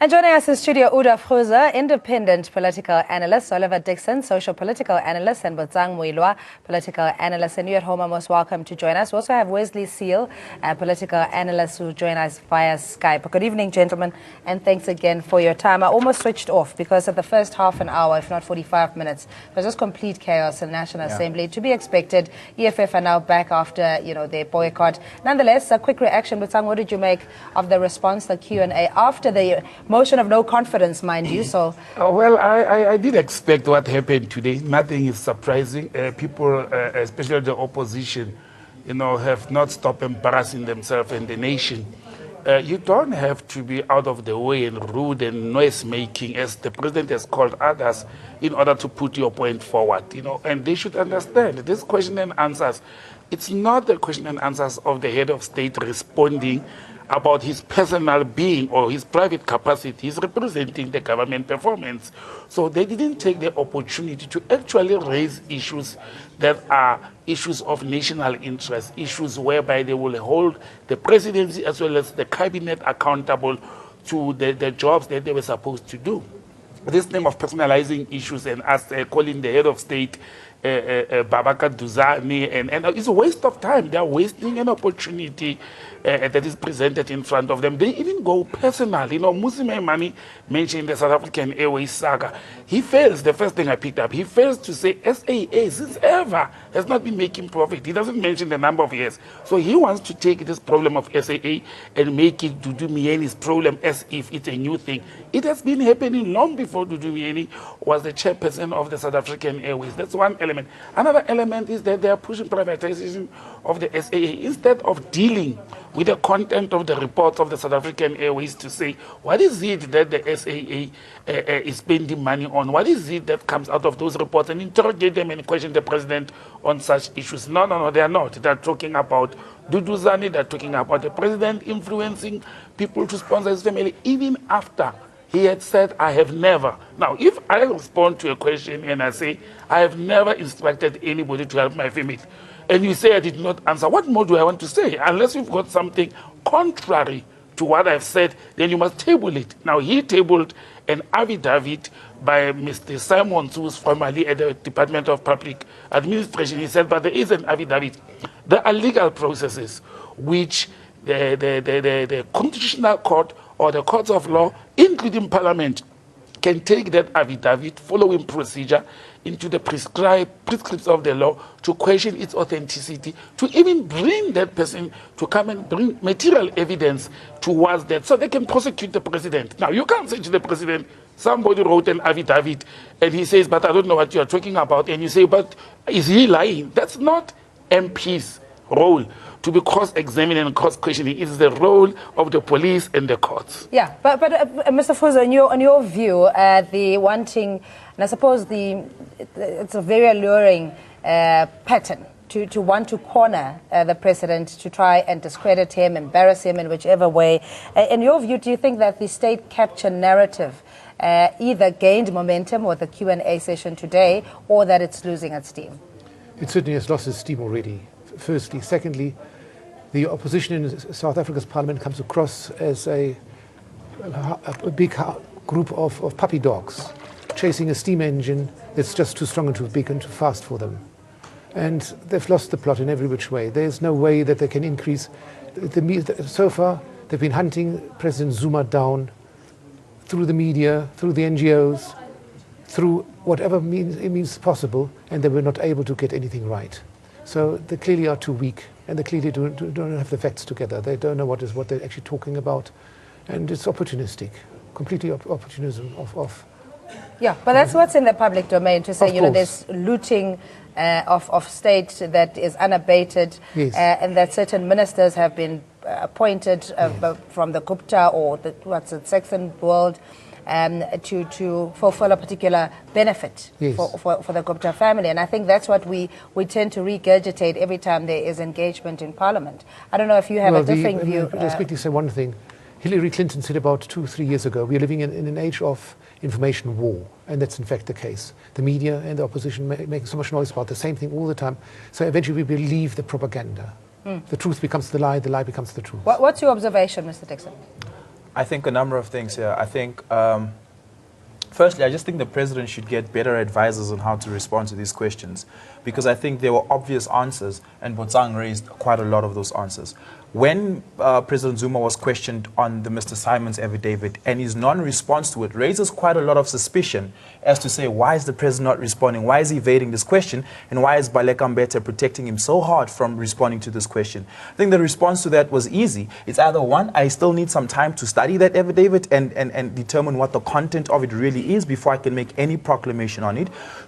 And joining us in studio, Uda Fruza, independent political analyst, Oliver Dixon, social political analyst, and Botsang Muilwa, political analyst. And you at home are most welcome to join us. We also have Wesley Seal, a political analyst, who join us via Skype. Good evening, gentlemen, and thanks again for your time. I almost switched off because of the first half an hour, if not 45 minutes, it was just complete chaos in National Assembly. To be expected. EFF are now back after, their boycott. Nonetheless, a quick reaction. Botsang, what did you make of the response, the Q&A, after the motion of no confidence, mind you? So, well, I did expect what happened today. Nothing is surprising. People, especially the opposition, have not stopped embarrassing themselves and the nation. You don't have to be out of the way and rude and noise making, as the president has called others, in order to put your point forward. And they should understand this question and answers. It's not the question and answers of the head of state responding about his personal being or his private capacity. He's representing the government performance. So they didn't take the opportunity to actually raise issues that are issues of national interest, issues whereby they will hold the presidency as well as the cabinet accountable to the jobs that they were supposed to do. This name of personalizing issues and us calling the head of state Babaka Duzani, and it's a waste of time. They are wasting an opportunity that is presented in front of them. They even go personal. Musime Mani mentioned the South African Airways saga. He fails, the first thing I picked up, he fails to say SAA since ever has not been making profit. He doesn't mention the number of years. So he wants to take this problem of SAA and make it Dudu Mieni's problem as if it's a new thing. It has been happening long before Dudu Mieni was the chairperson of the South African Airways. That's one element. Another element is that they are pushing privatization of the SAA instead of dealing with the content of the reports of the South African Airways to say, what is it that the SAA is spending money on? What is it that comes out of those reports? And interrogate them and question the president on such issues. No, they are not. They are talking about Duduzani. They are talking about the president influencing people to sponsor his family, even after he had said, I have never. Now, if I respond to a question and I say, I have never instructed anybody to help my family, and you say I did not answer, what more do I want to say? Unless you've got something contrary to what I've said, then you must table it. Now, he tabled an affidavit by Mr. Simons, who is formerly at the Department of Public Administration. He said, but there is an affidavit. There are legal processes which the Constitutional Court or the courts of law, including Parliament, can take that affidavit following procedure into the prescripts of the law to question its authenticity, to even bring that person to come and bring material evidence towards that so they can prosecute the president. Now, you can't say to the president, somebody wrote an affidavit and he says, but I don't know what you are talking about. And you say, but is he lying? That's not MP's role to be cross-examining and cross-questioning. It is the role of the police and the courts. Yeah, but Mr. Fuza, on your view, the wanting, and I suppose it's a very alluring pattern to want to corner the president, to try and discredit him, embarrass him in whichever way. In your view, do you think that the state capture narrative either gained momentum with the Q&A session today, or that it's losing its steam? It certainly has lost its steam already. Firstly. Secondly, the opposition in South Africa's parliament comes across as a big group of puppy dogs chasing a steam engine that's just too strong and too big and too fast for them. And they've lost the plot in every which way. There's no way that they can increase. So far, they've been hunting President Zuma down through the media, through the NGOs, through whatever means possible, and they were not able to get anything right. So they clearly are too weak, and they clearly don't have the facts together. They don't know what they're actually talking about, and it's opportunistic, completely opportunism of. Yeah, but that's what's in the public domain, to say, there's looting of state that is unabated, yes. And that certain ministers have been appointed from the Gupta or Saxon world to fulfill a particular benefit, yes. for the Gupta family. And I think that's what we tend to regurgitate every time there is engagement in Parliament. I don't know if you have a different view. Let's quickly say one thing. Hillary Clinton said about 2-3 years ago, we are living in an age of information war, and that's in fact the case. The media and the opposition make so much noise about the same thing all the time, so eventually we believe the propaganda. The truth becomes the lie becomes the truth. What's your observation, Mr. Dixon? I think a number of things here. I think, firstly, I just think the president should get better advisors on how to respond to these questions, because I think there were obvious answers, and Botsang raised quite a lot of those answers. When President Zuma was questioned on the Mr. Simons affidavit, and his non-response to it raises quite a lot of suspicion as to say, why is the president not responding? Why is he evading this question? And why is Baleka Mbete protecting him so hard from responding to this question? I think the response to that was easy. It's either one, I still need some time to study that affidavit and determine what the content of it really is before I can make any proclamation on it.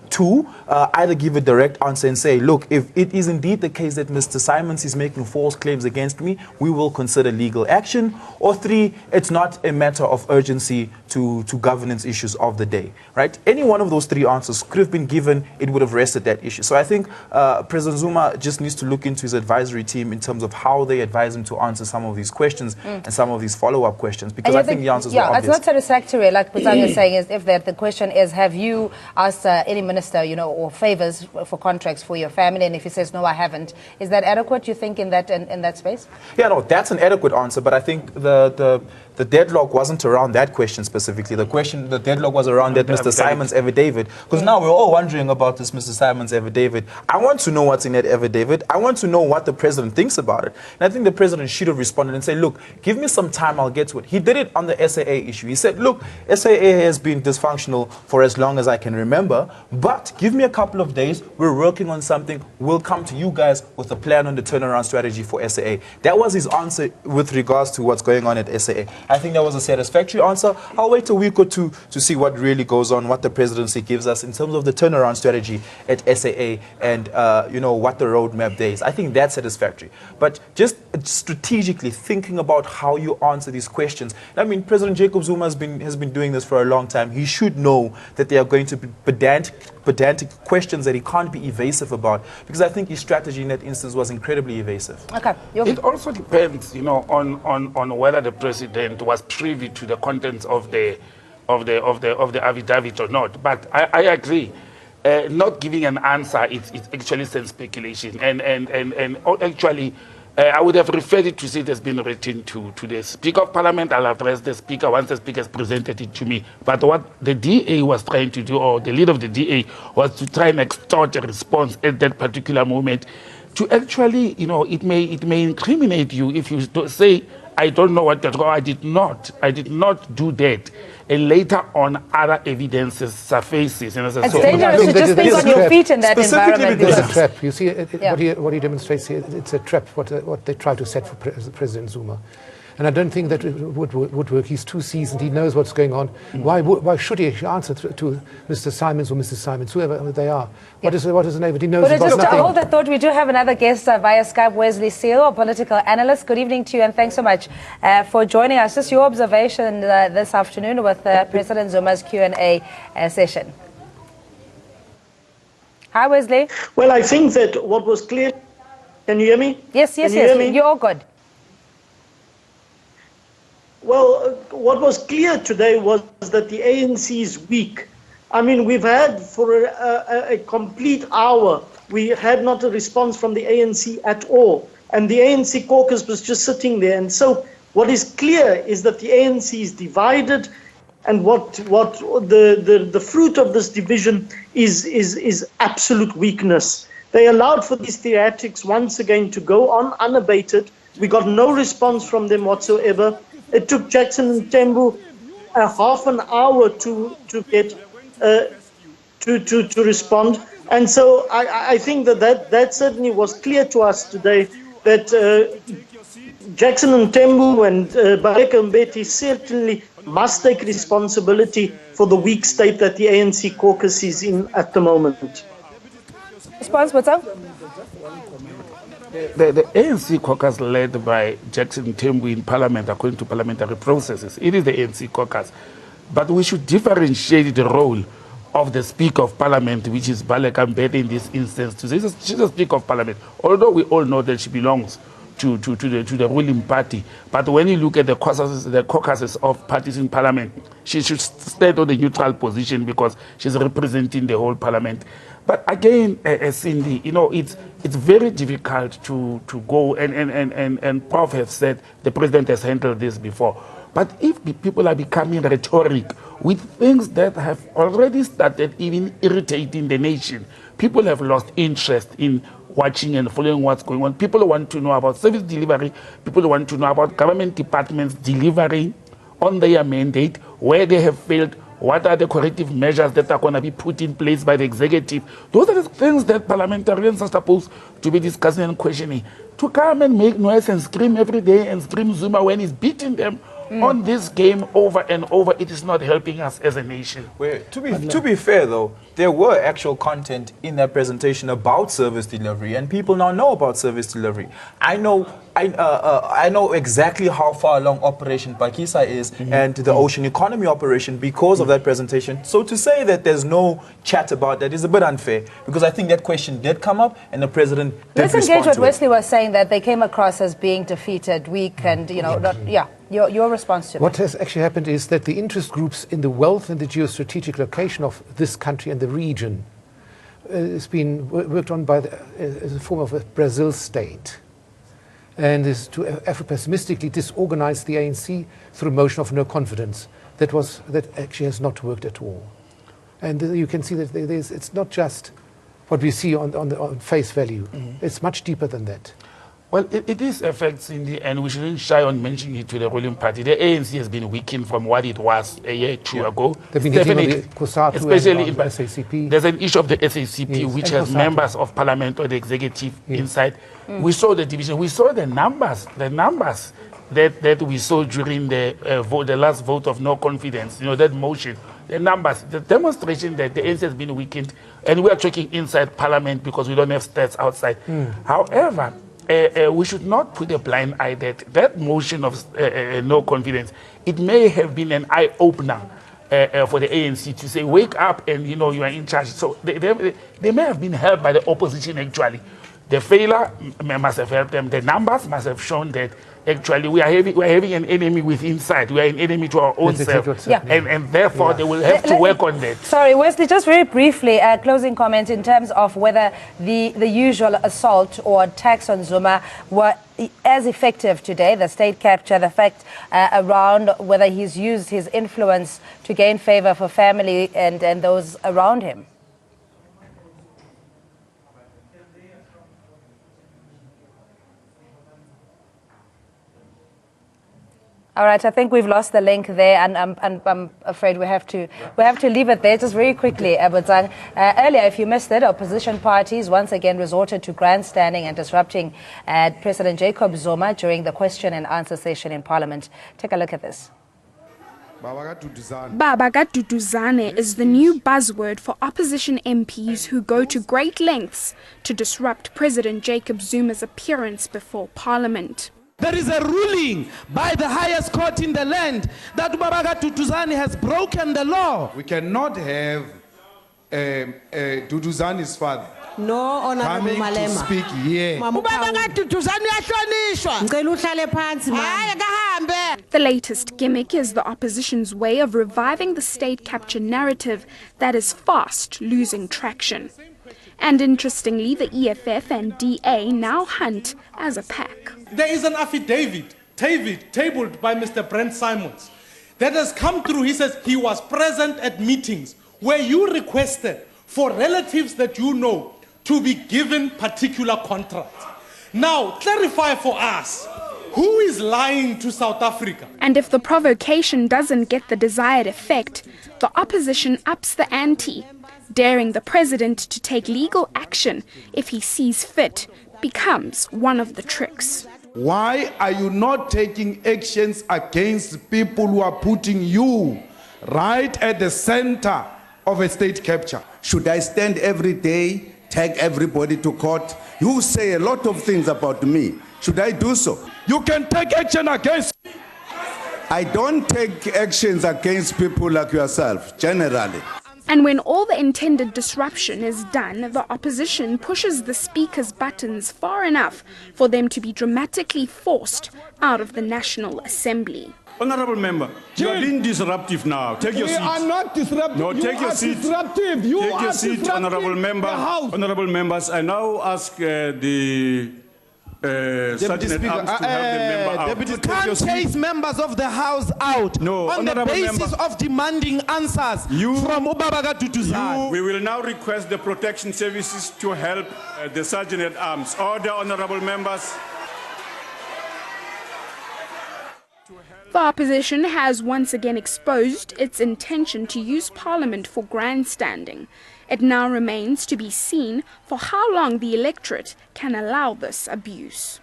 Two, either give a direct answer and say, look, if it is indeed the case that Mr. Simons is making false claims against me, we will consider legal action. Or three, it's not a matter of urgency to governance issues of the day, right? Any one of those three answers could have been given, it would have rested that issue. So I think President Zuma just needs to look into his advisory team in terms of how they advise him to answer some of these questions and some of these follow-up questions, because I think the answers were obvious. It's not satisfactory, like Botsang is saying, is if the question is, have you asked any minister, or favors for contracts for your family? And if he says, no, I haven't, is that adequate, you think, in that space? Yeah, no, that's an adequate answer, but I think the deadlock wasn't around that question specifically. The deadlock was around that Mr. Simons affidavit, because now we're all wondering about this Mr. Simons affidavit. I want to know what's in that affidavit. I want to know what the president thinks about it. And I think the president should have responded and said, look, give me some time, I'll get to it. He did it on the SAA issue. He said, look, SAA has been dysfunctional for as long as I can remember, but give me a couple of days. We're working on something. We'll come to you guys with a plan on the turnaround strategy for SAA. That was his answer with regards to what's going on at SAA. I think that was a satisfactory answer. I'll wait a week or two to see what really goes on, what the presidency gives us in terms of the turnaround strategy at SAA and, what the roadmap there is. I think that's satisfactory. But just strategically thinking about how you answer these questions. I mean, President Jacob Zuma has been doing this for a long time. He should know that there are going to be pedantic questions that he can't be evasive about, because I think his strategy in that instance was incredibly evasive. Okay. It also depends, on whether the president was privy to the contents of the affidavit or not. But I agree. Not giving an answer, it's actually some speculation, and actually. I would have referred it to see it has been written to the Speaker of Parliament. I'll address the Speaker once the Speaker has presented it to me. But what the DA was trying to do, or the leader of the DA, was to try and extort a response at that particular moment. To actually, it may incriminate you if you say, I don't know what that was. I did not do that. And later on, other evidences surfaces. It's dangerous to just think on your feet in that environment. It's a trap. You see, what he demonstrates here, it's a trap, what they try to set for President Zuma. And I don't think that it would work. He's too seasoned. He knows what's going on. Why should he answer to Mr. Simons or Mrs. Simons, whoever they are? What is the name? He knows about just nothing. Hold that thought. We do have another guest via Skype, Wesley Seal, a political analyst. Good evening to you, and thanks so much for joining us. Just your observation this afternoon with President Zuma's Q&A session. Hi, Wesley. Well, I think that what was clear... Can you hear me? Yes. You're all good. Well, what was clear today was that the ANC is weak. I mean, we've had for a complete hour, we had not a response from the ANC at all. And the ANC caucus was just sitting there. And so what is clear is that the ANC is divided, and what the fruit of this division is absolute weakness. They allowed for these theatrics once again to go on unabated. We got no response from them whatsoever. It took Jackson and Tembu a half an hour to get to respond, and so I think that certainly was clear to us today that Jackson and Tembu and Baleka Mbete certainly must take responsibility for the weak state that the ANC caucus is in at the moment. Response, what's up? The ANC caucus led by Jackson Tembu in Parliament, according to parliamentary processes, it is the ANC caucus. But we should differentiate the role of the Speaker of Parliament, which is Baleka Mbete in this instance. She's the Speaker of Parliament, although we all know that she belongs to the ruling party. But when you look at the caucuses of parties in Parliament, she should stand on the neutral position because she's representing the whole Parliament. But again, Cindy, it's very difficult to go, and Prof have said the president has handled this before. But if people are becoming rhetoric with things that have already started even irritating the nation, people have lost interest in watching and following what's going on. People want to know about service delivery. People want to know about government departments delivering on their mandate, where they have failed, what are the corrective measures that are going to be put in place by the executive. Those are the things that parliamentarians are supposed to be discussing and questioning. To come and make noise and scream every day and scream Zuma when he's beating them on this game over and over, it is not helping us as a nation. Well, to be fair, though, there were actual content in that presentation about service delivery, and people now know about service delivery. I know exactly how far along Operation Pakisa is and the ocean economy operation because of that presentation. So to say that there's no chat about that is a bit unfair, because I think that question did come up and the president did Let's respond engage what to Wesley was saying, that they came across as being defeated, weak, and, you know, your response to What that. has actually happened is that the interest groups in the wealth and the geostrategic location of this country and the region has been worked on by as a form of a Brazil state, and is to pessimistically disorganize the ANC through a motion of no confidence. That actually has not worked at all. And you can see that it's not just what we see on face value. It's much deeper than that. Well, it is effects in the end. We shouldn't shy on mentioning it to the ruling party. The ANC has been weakened from what it was a year or two ago. They've been hitting on the COSATU, especially and on the SACP. There's an issue of the SACP, Yes, which and has COSATU. members of parliament or the executive inside. We saw the division. We saw the numbers that we saw during the last vote of no confidence. You know, that motion, the numbers, the demonstration that the ANC has been weakened, and we are talking inside parliament because we don't have stats outside. However, we should not put a blind eye that motion of no confidence, it may have been an eye-opener for the ANC to say, wake up and, you know, you are in charge. So they may have been helped by the opposition, actually. The failure must have helped them. The numbers must have shown that actually we are having an enemy with inside. We are an enemy to our own self. Yeah. And therefore they will have to work on that. Sorry, Wesley, just very briefly, a closing comment in terms of whether the usual assault or attacks on Zuma were as effective today, the state capture, the fact around whether he's used his influence to gain favor for family and those around him. All right, I think we've lost the link there, and I'm afraid we have to leave it there. Just very quickly, Botsang. Earlier, if you missed it, opposition parties once again resorted to grandstanding and disrupting President Jacob Zuma during the question and answer session in Parliament. Take a look at this. Baba Duduzane is the new buzzword for opposition MPs who go to great lengths to disrupt President Jacob Zuma's appearance before Parliament. There is a ruling by the highest court in the land that Baba Duduzane has broken the law. We cannot have Duduzane's father coming to speak here. The latest gimmick is the opposition's way of reviving the state capture narrative that is fast losing traction. And interestingly, the EFF and DA now hunt as a pack. There is an affidavit tabled by Mr. Brent Simons that has come through. He says he was present at meetings where you requested for relatives that you know to be given particular contracts. Now, clarify for us, who is lying to South Africa? And if the provocation doesn't get the desired effect, the opposition ups the ante, daring the president to take legal action if he sees fit becomes one of the tricks. Why are you not taking actions against people who are putting you right at the center of a state capture? Should I stand every day, take everybody to court? You say a lot of things about me. Should I do so? You can take action against. I don't take actions against people like yourself, generally. And when all the intended disruption is done, the opposition pushes the speaker's buttons far enough for them to be dramatically forced out of the National Assembly. Honorable member, you are being disruptive now. Take your seat. We are not disruptive. No, take your seat. Disruptive. You take your seat, honorable member. Honorable members, I now ask the Sergeant Speaker, Arms to have the member out. Deputy You Speaker, can't chase members of the House out No, on the honourable basis member. of demanding answers from Ubabaga Duduzane. We will now request the protection services to help the Sergeant at Arms. Order, honourable members. The opposition has once again exposed its intention to use Parliament for grandstanding. It now remains to be seen for how long the electorate can allow this abuse.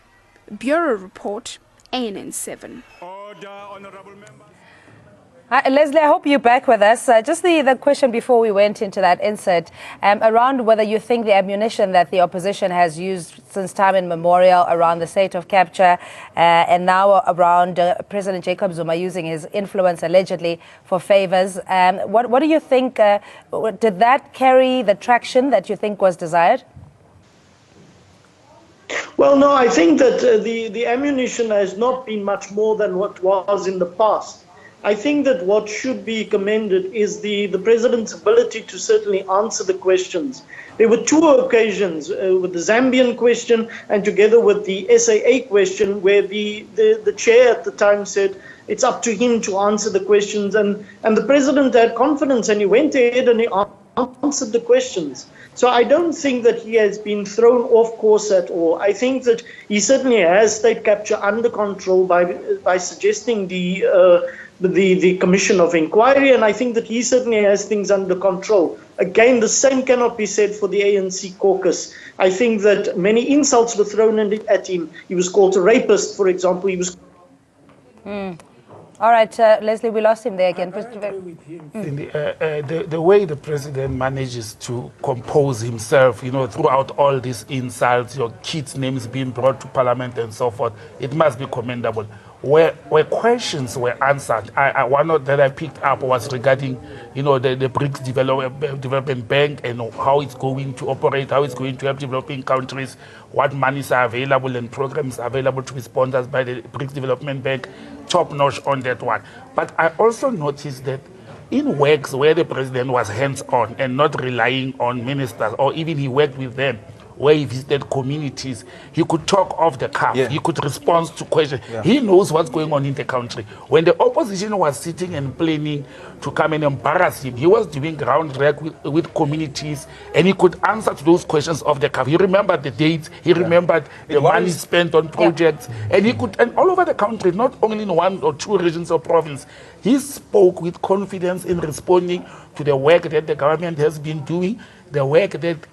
Bureau Report, ANN7. Order, honourable members. Leslie, I hope you're back with us. Just the question before we went into that insert, around whether you think the ammunition that the opposition has used since time immemorial around the state of capture and now around President Jacob Zuma using his influence allegedly for favours. What do you think, did that carry the traction that you think was desired? Well, no, I think that the ammunition has not been much more than what was in the past. I think that what should be commended is the president's ability to certainly answer the questions. There were two occasions, with the Zambian question and together with the SAA question, where the chair at the time said it's up to him to answer the questions. And the president had confidence and he went ahead and he answered the questions. So I don't think that he has been thrown off course at all. I think that he certainly has state capture under control by suggesting the Commission of Inquiry, and I think that he certainly has things under control. Again, the same cannot be said for the ANC caucus. I think that many insults were thrown at him. He was called a rapist, for example. He was. All right, Leslie, we lost him there again. The way the president manages to compose himself, throughout all these insults, your kids' names being brought to Parliament and so forth, it must be commendable. Where questions were answered, one that I picked up was regarding, the BRICS Development Bank and how it's going to operate, how it's going to help developing countries, what monies are available and programs available to be sponsored by the BRICS Development Bank. Top notch on that one. But I also noticed that in works where the president was hands-on and not relying on ministers, or even he worked with them, where he visited communities, he could talk off the cuff, he could respond to questions. He knows what's going on in the country. When the opposition was sitting and planning to come and embarrass him, he was doing groundwork with communities, and he could answer to those questions off the cuff. He remembered the dates, he remembered the money spent on projects, and he could, and all over the country, not only in one or two regions or province, he spoke with confidence in responding to the work that the government has been doing, the work that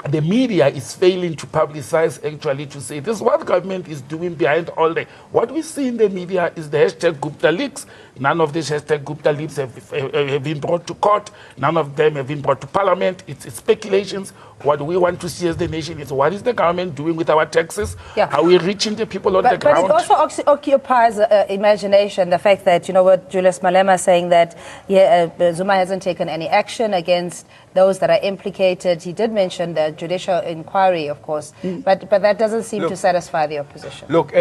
the media is failing to publicize, actually, to say this is what government is doing behind all that. What we see in the media is the hashtag Gupta leaks. None of these hashtag Gupta leaks have been brought to court. None of them have been brought to Parliament. It's speculations. What we want to see as the nation is what is the government doing with our taxes? Are we reaching the people on the ground? But it also occupies imagination, the fact that, what Julius Malema saying that Zuma hasn't taken any action against those that are implicated. He did mention the judicial inquiry, of course, but that doesn't seem to satisfy the opposition. Look,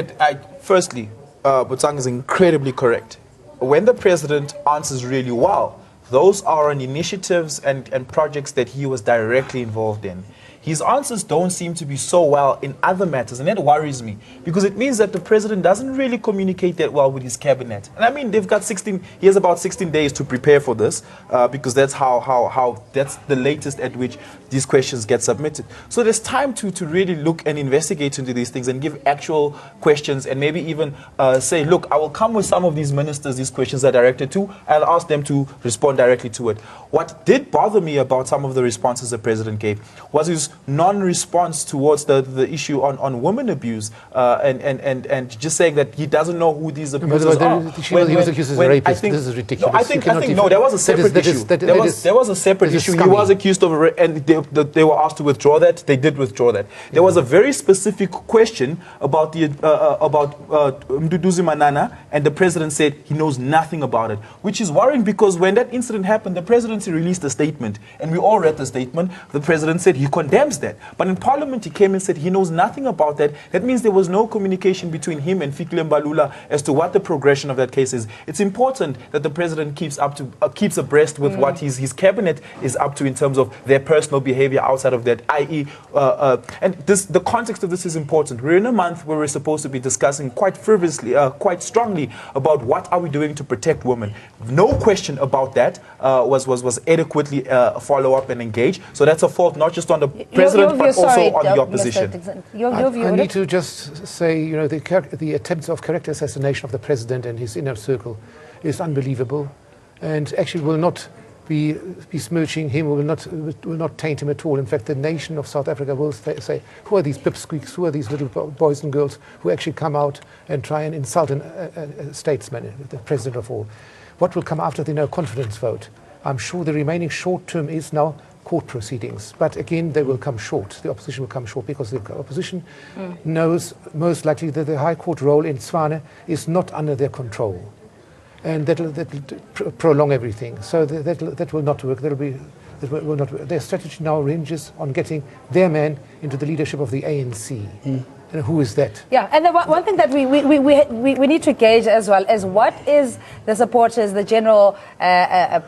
firstly, Botsang is incredibly correct. When the president answers really well, those are on initiatives and projects that he was directly involved in. His answers don't seem to be so well in other matters, and that worries me, because it means that the president doesn't really communicate that well with his cabinet. And I mean, he has about 16 days to prepare for this, because that's that's the latest at which these questions get submitted. So there's time to really look and investigate into these things and give actual questions, and maybe even say, look, I will come with some of these ministers these questions are directed to, and I'll ask them to respond directly to it. What did bother me about some of the responses the president gave was his non-response towards the issue on women abuse, and just saying that he doesn't know who these abusers are. He was accused as a rapist. This is ridiculous. No, I think no, there was a separate issue. There was a separate issue. He was accused of, and they were asked to withdraw that. They did withdraw that. There was a very specific question about Mduduzi Manana, and the president said he knows nothing about it, which is worrying, because when that incident happened, the presidency released a statement, and we all read the statement. The president said he condemned condemns that. But in Parliament, he came and said he knows nothing about that. That means there was no communication between him and Fikile Mbalula as to what the progression of that case is. It's important that the president keeps abreast with what his cabinet is up to in terms of their personal behavior outside of that, i.e., and the context of this is important. We're in a month where we're supposed to be discussing quite frivolously, quite strongly about what are we doing to protect women. No question about that was adequately follow up and engage. So that's a fault not just on the president but also on the opposition. I need to just say, you know, the attempts of character assassination of the president and his inner circle is unbelievable, and actually will not be besmirching him, will not taint him at all. In fact, the nation of South Africa will say, who are these pipsqueaks, who are these little boys and girls who actually come out and try and insult a statesman, the president of all. What will come after the no confidence vote? I'm sure the remaining short term is now court proceedings. But again, they will come short. The opposition will come short because the opposition knows most likely that the High Court role in Tswane is not under their control. And that will prolong everything. So that will not work. That will not work. Their strategy now ranges on getting their man into the leadership of the ANC. And who is that? Yeah, and the one thing that we need to gauge as well is what is the supporters, the general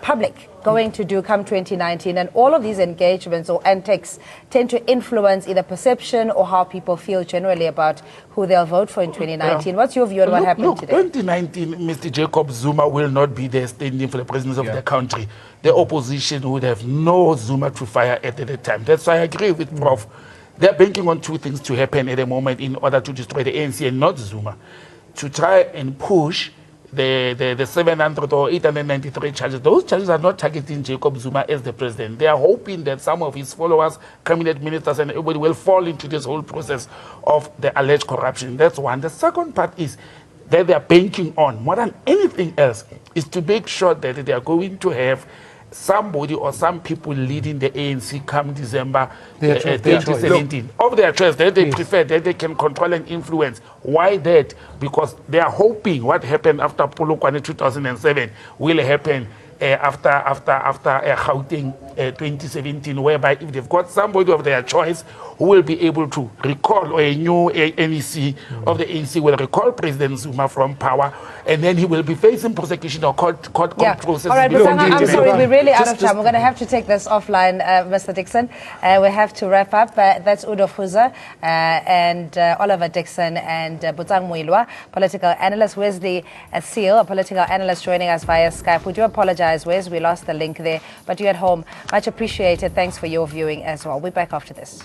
public going to do come 2019, and all of these engagements or antics tend to influence either perception or how people feel generally about who they'll vote for in 2019. What's your view on what happened today? 2019, Mr. Jacob Zuma will not be there standing for the presidency of the country. The opposition would have no Zuma to fire at the time. That's why I agree with Prof. They're banking on two things to happen at the moment in order to destroy the ANC and not Zuma. To try and push the 700 or 893 charges. Those charges are not targeting Jacob Zuma as the president. They are hoping that some of his followers, cabinet ministers and everybody will fall into this whole process of the alleged corruption. That's one. The second part is that they are banking on, more than anything else, is to make sure that they are going to have somebody or some people leading the ANC come December 2017 of their choice, that they prefer, that they can control and influence. Why that? Because they are hoping what happened after Polokwane 2007 will happen after Gauteng 2017, whereby if they've got somebody of their choice who will be able to recall, or a new NEC of the ANC will recall President Zuma from power, and then he will be facing prosecution or court process. All right, I'm sorry, we're really out of time. We're going to have to take this offline, Mr. Dixon. We have to wrap up. That's Udo Fuza and Oliver Dixon and Butang Muilwa, political analyst. Wesley Seal, a political analyst, joining us via Skype. We do apologize, Wes, we lost the link there, but you're at home. Much appreciated. Thanks for your viewing as well. We'll be back after this.